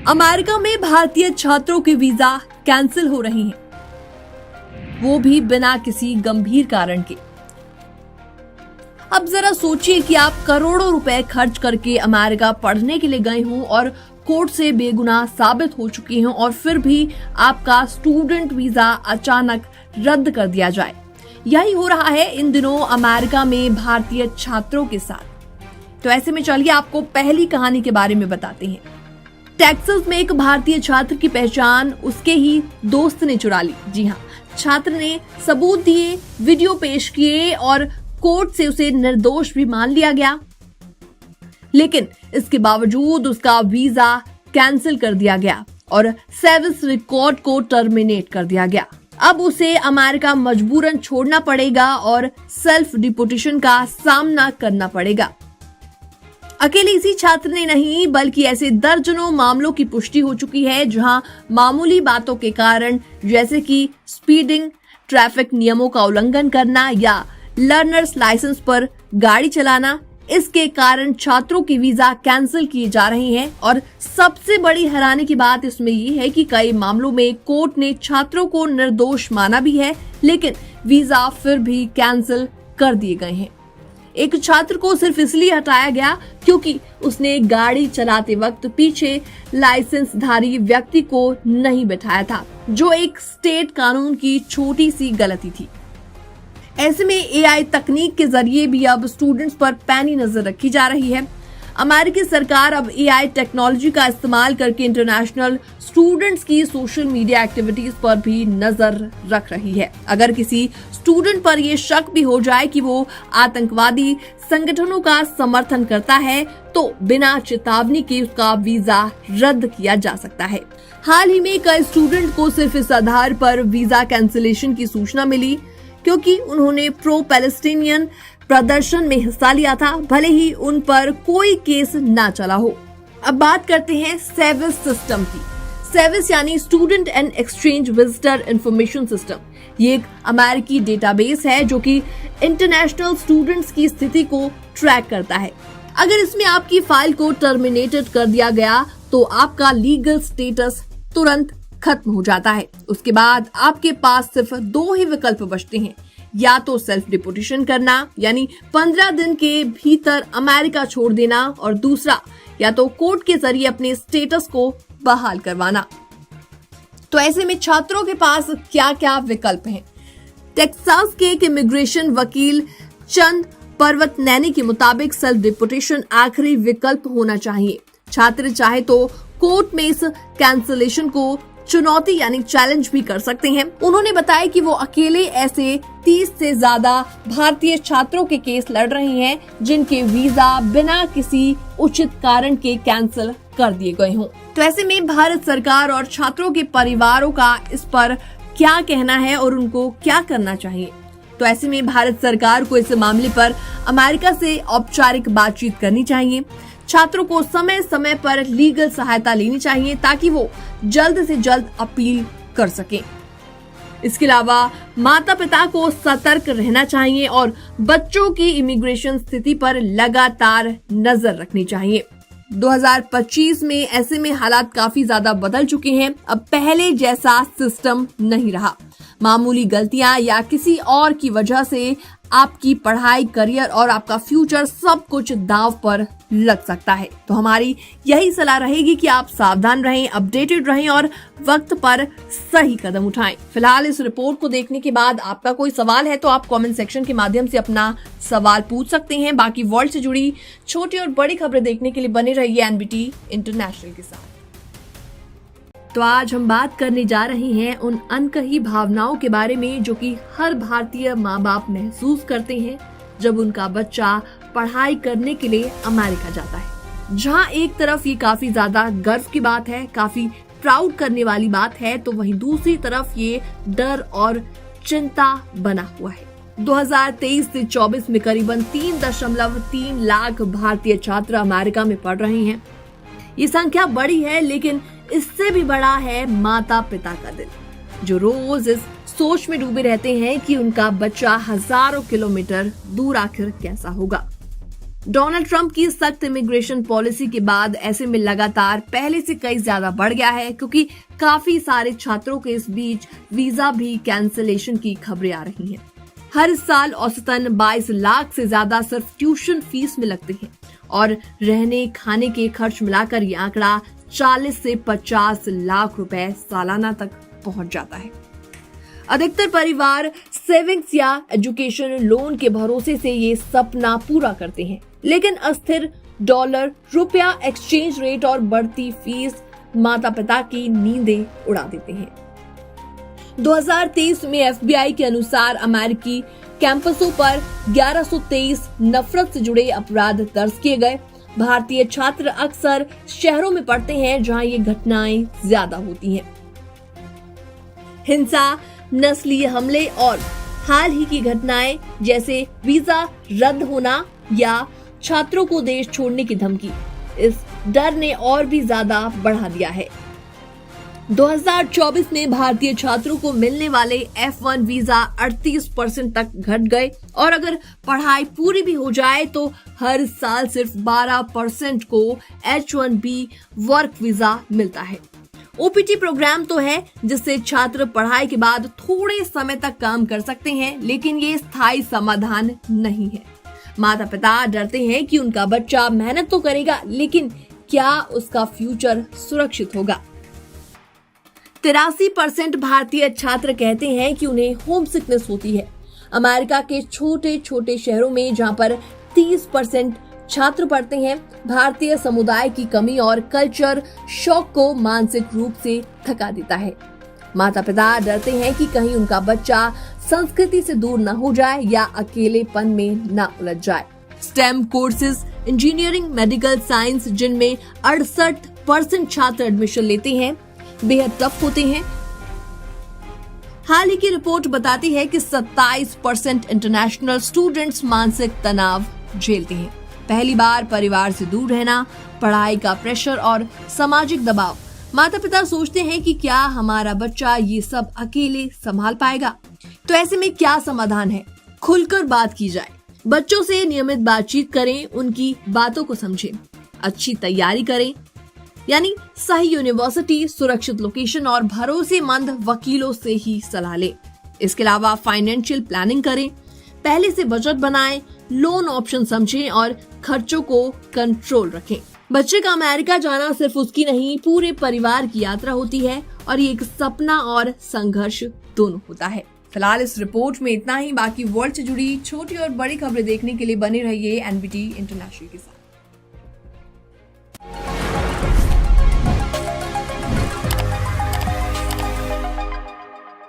America में भारतीय छात्रों के वीजा कैंसिल हो रहे हैं, वो भी बिना किसी गंभीर कारण के। अब जरा सोचिए कि आप करोड़ों रुपए खर्च करके अमेरिका पढ़ने के लिए गए हों और कोर्ट से बेगुनाह साबित हो चुके हों और फिर भी आपका स्टूडेंट वीजा अचानक रद्द कर दिया जाए। यही हो रहा है इन दिनों अमेरिका में भारतीय छात्रों के साथ। तो ऐसे में चलिए आपको पहली कहानी के बारे में बताते हैं। टेक्सास में एक भारतीय छात्र की पहचान उसके ही दोस्त ने चुरा ली। जी हाँ, छात्र ने सबूत दिए, वीडियो पेश किए और कोर्ट से उसे निर्दोष भी मान लिया गया, लेकिन इसके बावजूद उसका वीजा कैंसिल कर दिया गया और सर्विस रिकॉर्ड को टर्मिनेट कर दिया गया। अब उसे अमेरिका मजबूरन छोड़ना पड़ेगा और सेल्फ डिपोर्टेशन का सामना करना पड़ेगा। अकेले इसी छात्र ने नहीं बल्कि ऐसे दर्जनों मामलों की पुष्टि हो चुकी है जहां मामूली बातों के कारण जैसे कि स्पीडिंग, ट्रैफिक नियमों का उल्लंघन करना या लर्नर्स लाइसेंस पर गाड़ी चलाना, इसके कारण छात्रों की वीजा कैंसिल किए जा रहे हैं। और सबसे बड़ी हैरानी की बात इसमें ये है कि कई मामलों में कोर्ट ने छात्रों को निर्दोष माना भी है, लेकिन वीजा फिर भी कैंसिल कर दिए गए हैं। एक छात्र को सिर्फ इसलिए हटाया गया क्योंकि उसने गाड़ी चलाते वक्त पीछे लाइसेंसधारी व्यक्ति को नहीं बैठाया था, जो एक स्टेट कानून की छोटी सी गलती थी। ऐसे में एआई तकनीक के जरिए भी अब स्टूडेंट्स पर पैनी नजर रखी जा रही है। अमेरिकी सरकार अब एआई टेक्नोलॉजी का इस्तेमाल करके इंटरनेशनल स्टूडेंट्स की सोशल मीडिया एक्टिविटीज पर भी नजर रख रही है। अगर किसी स्टूडेंट पर यह शक भी हो जाए कि वो आतंकवादी संगठनों का समर्थन करता है, तो बिना चेतावनी के उसका वीजा रद्द किया जा सकता है। हाल ही में कई स्टूडेंट को सिर्फ इस आधार पर वीजा कैंसिलेशन की सूचना मिली क्योंकि उन्होंने प्रो पैलेस्टीनियन प्रदर्शन में हिस्सा लिया था, भले ही उन पर कोई केस ना चला हो। अब बात करते हैं सेविस सिस्टम की। सेविस यानी student and exchange visitor information system. ये एक अमेरिकी डेटाबेस है जो कि इंटरनेशनल स्टूडेंट्स की स्थिति को ट्रैक करता है। अगर इसमें आपकी फाइल को टर्मिनेटेड कर दिया गया तो आपका लीगल स्टेटस तुरंत खत्म हो जाता है। उसके बाद आपके पास सिर्फ दो ही विकल्प बचते हैं, या तो सेल्फ डिपोर्टेशन करना यानी 15 दिन के भीतर अमेरिका छोड़ देना, और दूसरा या तो कोर्ट के जरिए अपने स्टेटस को बहाल करवाना। तो ऐसे में छात्रों के पास क्या क्या विकल्प हैं? टेक्सास के एक इमिग्रेशन वकील चंद पर्वतनैनी के मुताबिक सेल्फ डिपोर्टेशन आखिरी विकल्प होना चाहिए। छात्र चाहे तो कोर्ट में इस कैंसिलेशन को चुनौती यानी चैलेंज भी कर सकते हैं। उन्होंने बताया कि वो अकेले ऐसे 30 से ज्यादा भारतीय छात्रों के केस लड़ रहे हैं जिनके वीजा बिना किसी उचित कारण के कैंसिल कर दिए गए हों। तो ऐसे में भारत सरकार और छात्रों के परिवारों का इस पर क्या कहना है और उनको क्या करना चाहिए? तो ऐसे में भारत सरकार को इस मामले पर अमेरिका से औपचारिक बातचीत करनी चाहिए। छात्रों को समय समय पर लीगल सहायता लेनी चाहिए ताकि वो जल्द से जल्द अपील कर सकें। इसके अलावा माता पिता को सतर्क रहना चाहिए और बच्चों की इमिग्रेशन स्थिति पर लगातार नजर रखनी चाहिए। 2025 में ऐसे में हालात काफी ज्यादा बदल चुके हैं। अब पहले जैसा सिस्टम नहीं रहा। मामूली गलतियां या किसी और की वजह से आपकी पढ़ाई, करियर और आपका फ्यूचर सब कुछ दांव पर लग सकता है। तो हमारी यही सलाह रहेगी कि आप सावधान रहें, अपडेटेड रहें और वक्त पर सही कदम उठाएं। फिलहाल इस रिपोर्ट को देखने के बाद आपका कोई सवाल है तो आप कमेंट सेक्शन के माध्यम से अपना सवाल पूछ सकते हैं। बाकी वर्ल्ड से जुड़ी छोटी और बड़ी खबरें देखने के लिए बने रहिए एनबीटी इंटरनेशनल के साथ। तो आज हम बात करने जा रहे हैं उन अनकही भावनाओं के बारे में जो कि हर भारतीय माँ बाप महसूस करते हैं जब उनका बच्चा पढ़ाई करने के लिए अमेरिका जाता है। जहां एक तरफ ये काफी ज्यादा गर्व की बात है, काफी प्राउड करने वाली बात है, तो वहीं दूसरी तरफ ये डर और चिंता बना हुआ है। 2023 से 24 में करीबन 3.3 लाख भारतीय छात्र अमेरिका में पढ़ रहे हैं। ये संख्या बड़ी है, लेकिन इससे भी बड़ा है माता पिता का दिल, जो रोज इस सोच में डूबे रहते हैं कि उनका बच्चा हजारों किलोमीटर दूर आखिर कैसा होगा। डोनाल्ड ट्रंप की सख्त इमिग्रेशन पॉलिसी के बाद ऐसे में लगातार पहले से कई ज्यादा बढ़ गया है, क्योंकि काफी सारे छात्रों के इस बीच वीजा भी कैंसिलेशन की खबरें आ रही हैं। हर साल औसतन 22 लाख से ज्यादा सिर्फ ट्यूशन फीस में लगते हैं और रहने खाने के खर्च मिलाकर ये आंकड़ा 40 से 50 लाख रुपए सालाना तक पहुंच जाता है। अधिकतर परिवार सेविंग्स या एजुकेशन लोन के भरोसे से ये सपना पूरा करते हैं, लेकिन अस्थिर डॉलर रुपया एक्सचेंज रेट और बढ़ती फीस माता पिता की नींदें उड़ा देते हैं। 2023 में FBI के अनुसार अमेरिकी कैंपसों पर 1123 नफरत से जुड़े अपराध दर्ज किए गए। भारतीय छात्र अक्सर शहरों में पढ़ते हैं जहां ये घटनाएं ज्यादा होती हैं। हिंसा, नस्लीय हमले और हाल ही की घटनाएं जैसे वीजा रद्द होना या छात्रों को देश छोड़ने की धमकी इस डर ने और भी ज्यादा बढ़ा दिया है। 2024 में भारतीय छात्रों को मिलने वाले F1 वीजा 38% तक घट गए और अगर पढ़ाई पूरी भी हो जाए तो हर साल सिर्फ 12% को H1B वर्क वीजा मिलता है। OPT प्रोग्राम तो है जिससे छात्र पढ़ाई के बाद थोड़े समय तक काम कर सकते हैं, लेकिन ये स्थायी समाधान नहीं है। माता पिता डरते हैं कि उनका बच्चा मेहनत तो करेगा, लेकिन क्या उसका फ्यूचर सुरक्षित होगा। 83% भारतीय छात्र कहते हैं कि उन्हें होम सिकनेस होती है। अमेरिका के छोटे छोटे शहरों में जहां पर 30% छात्र पढ़ते हैं, भारतीय समुदाय की कमी और कल्चर शॉक को मानसिक रूप से थका देता है। माता पिता डरते हैं कि कहीं उनका बच्चा संस्कृति से दूर न हो जाए या अकेलेपन में न उलझ जाए। Stem courses, engineering, medical science, जिनमें 68% छात्र एडमिशन लेते हैं, बेहद टफ होते हैं। हाल ही की रिपोर्ट बताती है कि 27% इंटरनेशनल स्टूडेंट्स मानसिक तनाव झेलते हैं। पहली बार परिवार से दूर रहना, पढ़ाई का प्रेशर और सामाजिक दबाव। माता पिता सोचते हैं कि क्या हमारा बच्चा ये सब अकेले संभाल पाएगा। तो ऐसे में क्या समाधान है? खुलकर बात की जाए, बच्चों से नियमित बातचीत करें, उनकी बातों को समझें, अच्छी तैयारी करें, यानी सही यूनिवर्सिटी, सुरक्षित लोकेशन और भरोसेमंद वकीलों से ही सलाह लें। इसके अलावा फाइनेंशियल प्लानिंग करें, पहले से बजट बनाएं, लोन ऑप्शन समझें और खर्चों को कंट्रोल रखें। बच्चे का अमेरिका जाना सिर्फ उसकी नहीं, पूरे परिवार की यात्रा होती है और ये एक सपना और संघर्ष दोनों होता है। फिलहाल इस रिपोर्ट में इतना ही। बाकी वर्ल्ड से जुड़ी छोटी और बड़ी खबरें देखने के लिए बने रहिए NBT इंटरनेशनल के साथ।